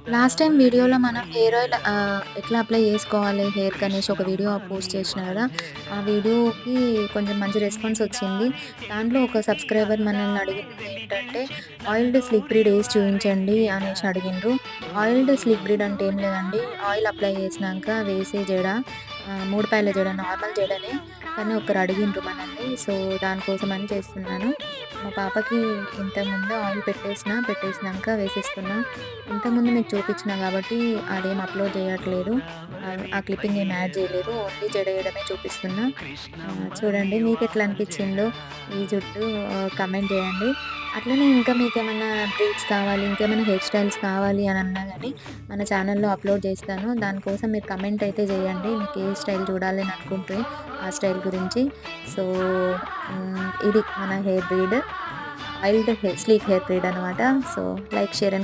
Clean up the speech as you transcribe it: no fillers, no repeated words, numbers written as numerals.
Last time వీడియోలో మనం hair oil ఎట్లా అప్లై చేసుకోవాలి హెయిర్‌కి అనేసి ఒక వీడియో పోస్ట్ చేసిన కదా! ఆ వీడియోకి కొంచెం మంచి రెస్పాన్స్ వచ్చింది. దాంట్లో ఒక సబ్‌స్క్రైబర్ మనల్ని అడిగింది ఏంటంటే, ఆయిల్డ్ స్లిప్పరీ డేస్ చూయించండి అనేసి అడిగిండ్రు. ఆయిల్డ్ స్లిప్ అంటే ఏం లేదండి. ఆయిల్ అప్లై చేసినాక వేసే జడ 3 పాయల జడ నార్మల్ జడనే. కానీ ఒకరు అడిగిండ్రు మనల్ని. సో, దానికోసమని చేస్తున్నాను. మా పాపకి ఇంతకుముందు ఆయిల్ పెట్టేసినాక వేసిస్తున్నా. ఇంతకుముందు మీకు చూపించిన కాబట్టి అదేం అప్‌లోడ్ చేయట్లేదు. ఆ క్లిప్పింగ్ ఏమి యాడ్ చేయలేదు. ఓన్లీ జడేయడమే చూపిస్తున్నా. చూడండి మీకెట్లా అనిపించిందో ఈ జుట్టు కామెంట్ చేయండి. అట్లనే ఇంకా మీకేమన్నా బ్రీడ్స్ కావాలి, ఇంకేమైనా హెయిర్ స్టైల్స్ కావాలి అని అన్నా గానీ మన ఛానల్‌లో అప్‌లోడ్ చేస్తాను. దానికోసం మీరు కమెంట్ అయితే చేయండి. మీకు ఏ స్టైల్ చూడాలి అని అనుకుంటే ఆ స్టైల్ గురించి. సో, ఇది మన hair breed. Wild sleek hair breed అనమాట. So, like, share and